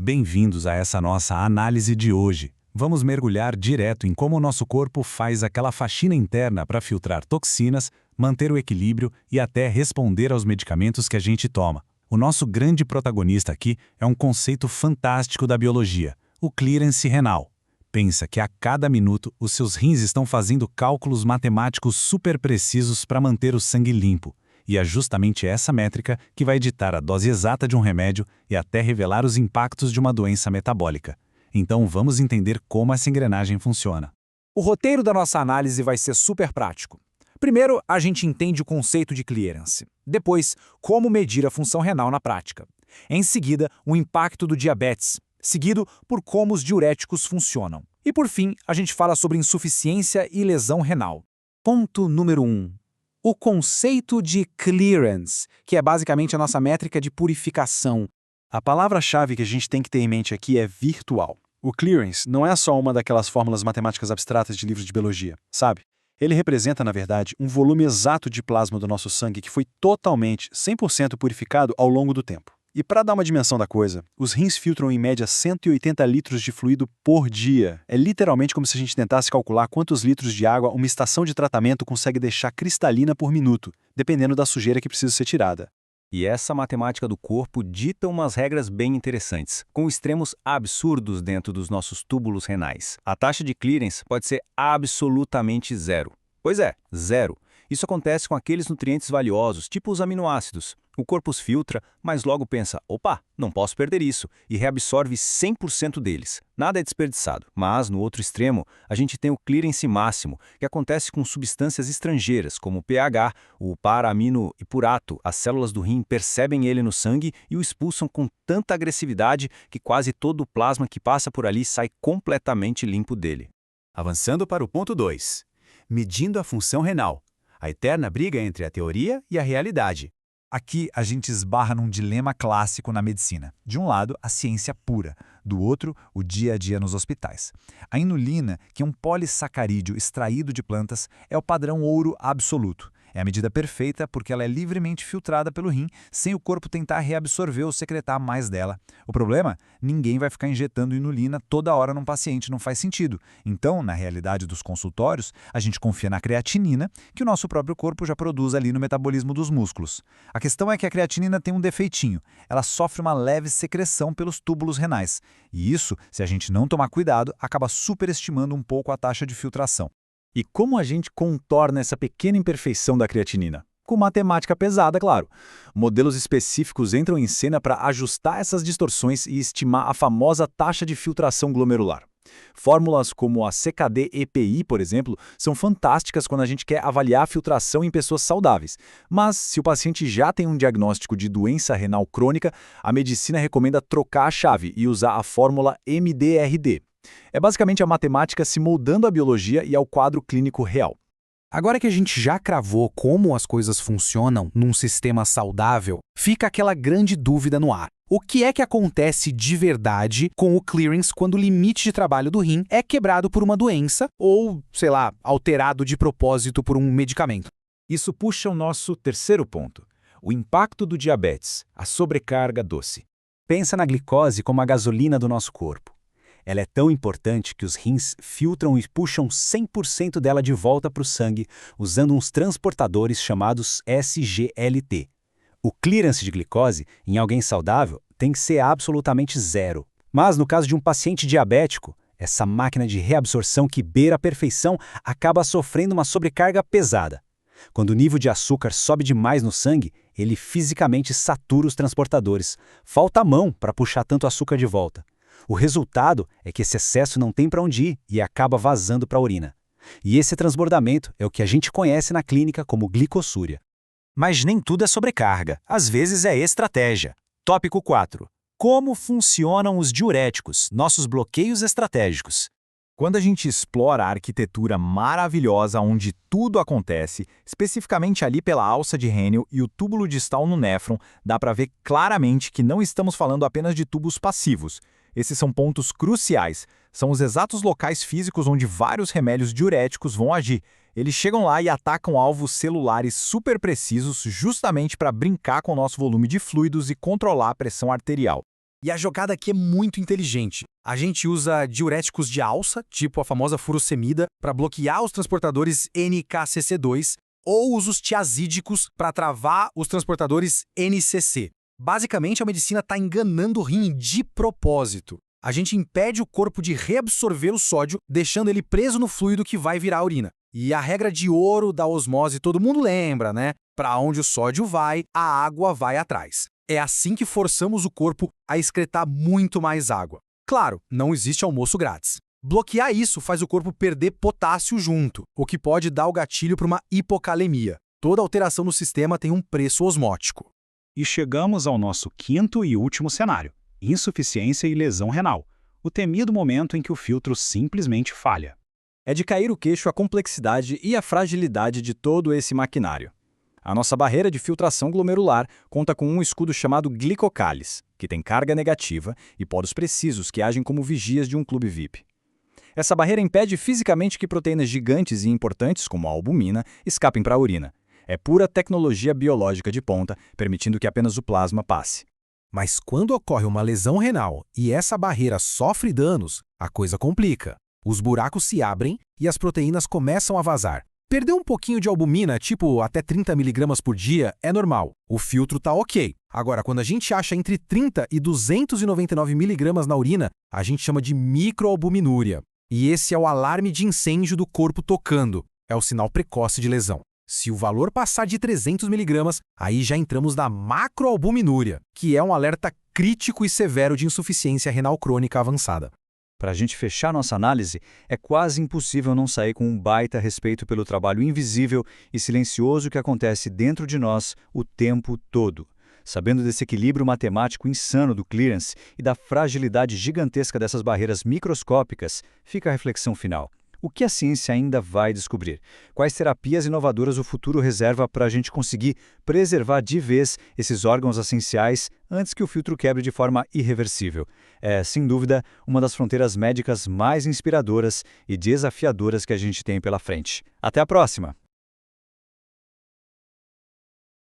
Bem-vindos a essa nossa análise de hoje. Vamos mergulhar direto em como o nosso corpo faz aquela faxina interna para filtrar toxinas, manter o equilíbrio e até responder aos medicamentos que a gente toma. O nosso grande protagonista aqui é um conceito fantástico da biologia, o clearance renal. Pensa que a cada minuto os seus rins estão fazendo cálculos matemáticos super precisos para manter o sangue limpo. E é justamente essa métrica que vai ditar a dose exata de um remédio e até revelar os impactos de uma doença metabólica. Então vamos entender como essa engrenagem funciona. O roteiro da nossa análise vai ser super prático. Primeiro, a gente entende o conceito de clearance. Depois, como medir a função renal na prática. Em seguida, o impacto do diabetes, seguido por como os diuréticos funcionam. E por fim, a gente fala sobre insuficiência e lesão renal. Ponto número 1. O conceito de clearance, que é basicamente a nossa métrica de purificação. A palavra-chave que a gente tem que ter em mente aqui é virtual. O clearance não é só uma daquelas fórmulas matemáticas abstratas de livros de biologia, sabe? Ele representa, na verdade, um volume exato de plasma do nosso sangue que foi totalmente, 100% purificado ao longo do tempo. E para dar uma dimensão da coisa, os rins filtram em média 180 litros de fluido por dia. É literalmente como se a gente tentasse calcular quantos litros de água uma estação de tratamento consegue deixar cristalina por minuto, dependendo da sujeira que precisa ser tirada. E essa matemática do corpo dita umas regras bem interessantes, com extremos absurdos dentro dos nossos túbulos renais. A taxa de clearance pode ser absolutamente zero. Pois é, zero. Isso acontece com aqueles nutrientes valiosos, tipo os aminoácidos. O corpo os filtra, mas logo pensa, opa, não posso perder isso, e reabsorve 100% deles. Nada é desperdiçado. Mas, no outro extremo, a gente tem o clearance máximo, que acontece com substâncias estrangeiras, como o pH, o para-aminoipurato. As células do rim percebem ele no sangue e o expulsam com tanta agressividade que quase todo o plasma que passa por ali sai completamente limpo dele. Avançando para o ponto 2. Medindo a função renal. A eterna briga entre a teoria e a realidade. Aqui a gente esbarra num dilema clássico na medicina. De um lado, a ciência pura, do outro, o dia a dia nos hospitais. A inulina, que é um polissacarídeo extraído de plantas, é o padrão ouro absoluto. É a medida perfeita porque ela é livremente filtrada pelo rim, sem o corpo tentar reabsorver ou secretar mais dela. O problema? Ninguém vai ficar injetando inulina toda hora num paciente, não faz sentido. Então, na realidade dos consultórios, a gente confia na creatinina, que o nosso próprio corpo já produz ali no metabolismo dos músculos. A questão é que a creatinina tem um defeitinho. Ela sofre uma leve secreção pelos túbulos renais. E isso, se a gente não tomar cuidado, acaba superestimando um pouco a taxa de filtração. E como a gente contorna essa pequena imperfeição da creatinina? Com matemática pesada, claro. Modelos específicos entram em cena para ajustar essas distorções e estimar a famosa taxa de filtração glomerular. Fórmulas como a CKD-EPI, por exemplo, são fantásticas quando a gente quer avaliar a filtração em pessoas saudáveis. Mas, se o paciente já tem um diagnóstico de doença renal crônica, a medicina recomenda trocar a chave e usar a fórmula MDRD. É basicamente a matemática se moldando à biologia e ao quadro clínico real. Agora que a gente já cravou como as coisas funcionam num sistema saudável, fica aquela grande dúvida no ar. O que é que acontece de verdade com o clearance quando o limite de trabalho do rim é quebrado por uma doença ou, sei lá, alterado de propósito por um medicamento? Isso puxa o nosso terceiro ponto, o impacto do diabetes, a sobrecarga doce. Pensa na glicose como a gasolina do nosso corpo. Ela é tão importante que os rins filtram e puxam 100% dela de volta para o sangue, usando uns transportadores chamados SGLT. O clearance de glicose, em alguém saudável, tem que ser absolutamente zero. Mas no caso de um paciente diabético, essa máquina de reabsorção que beira a perfeição acaba sofrendo uma sobrecarga pesada. Quando o nível de açúcar sobe demais no sangue, ele fisicamente satura os transportadores. Falta a mão para puxar tanto açúcar de volta. O resultado é que esse excesso não tem para onde ir e acaba vazando para a urina. E esse transbordamento é o que a gente conhece na clínica como glicossúria. Mas nem tudo é sobrecarga, às vezes é estratégia. Tópico 4. Como funcionam os diuréticos, nossos bloqueios estratégicos? Quando a gente explora a arquitetura maravilhosa onde tudo acontece, especificamente ali pela alça de Henle e o túbulo distal no néfron, dá para ver claramente que não estamos falando apenas de tubos passivos. Esses são pontos cruciais, são os exatos locais físicos onde vários remédios diuréticos vão agir. Eles chegam lá e atacam alvos celulares super precisos justamente para brincar com o nosso volume de fluidos e controlar a pressão arterial. E a jogada aqui é muito inteligente. A gente usa diuréticos de alça, tipo a famosa furosemida, para bloquear os transportadores NKCC2, ou usa os tiazídicos para travar os transportadores NCC. Basicamente, a medicina está enganando o rim de propósito. A gente impede o corpo de reabsorver o sódio, deixando ele preso no fluido que vai virar a urina. E a regra de ouro da osmose todo mundo lembra, né? Para onde o sódio vai, a água vai atrás. É assim que forçamos o corpo a excretar muito mais água. Claro, não existe almoço grátis. Bloquear isso faz o corpo perder potássio junto, o que pode dar o gatilho para uma hipocalemia. Toda alteração no sistema tem um preço osmótico. E chegamos ao nosso quinto e último cenário: insuficiência e lesão renal, o temido momento em que o filtro simplesmente falha. É de cair o queixo a complexidade e a fragilidade de todo esse maquinário. A nossa barreira de filtração glomerular conta com um escudo chamado glicocális, que tem carga negativa e poros precisos que agem como vigias de um clube VIP. Essa barreira impede fisicamente que proteínas gigantes e importantes, como a albumina, escapem para a urina. É pura tecnologia biológica de ponta, permitindo que apenas o plasma passe. Mas quando ocorre uma lesão renal e essa barreira sofre danos, a coisa complica. Os buracos se abrem e as proteínas começam a vazar. Perder um pouquinho de albumina, tipo até 30 mg por dia, é normal. O filtro tá ok. Agora, quando a gente acha entre 30 e 299 mg na urina, a gente chama de microalbuminúria. E esse é o alarme de incêndio do corpo tocando. É o sinal precoce de lesão. Se o valor passar de 300 mg, aí já entramos na macroalbuminúria, que é um alerta crítico e severo de insuficiência renal crônica avançada. Para a gente fechar nossa análise, é quase impossível não sair com um baita respeito pelo trabalho invisível e silencioso que acontece dentro de nós o tempo todo. Sabendo desse equilíbrio matemático insano do clearance e da fragilidade gigantesca dessas barreiras microscópicas, fica a reflexão final. O que a ciência ainda vai descobrir? Quais terapias inovadoras o futuro reserva para a gente conseguir preservar de vez esses órgãos essenciais antes que o filtro quebre de forma irreversível? É, sem dúvida, uma das fronteiras médicas mais inspiradoras e desafiadoras que a gente tem pela frente. Até a próxima!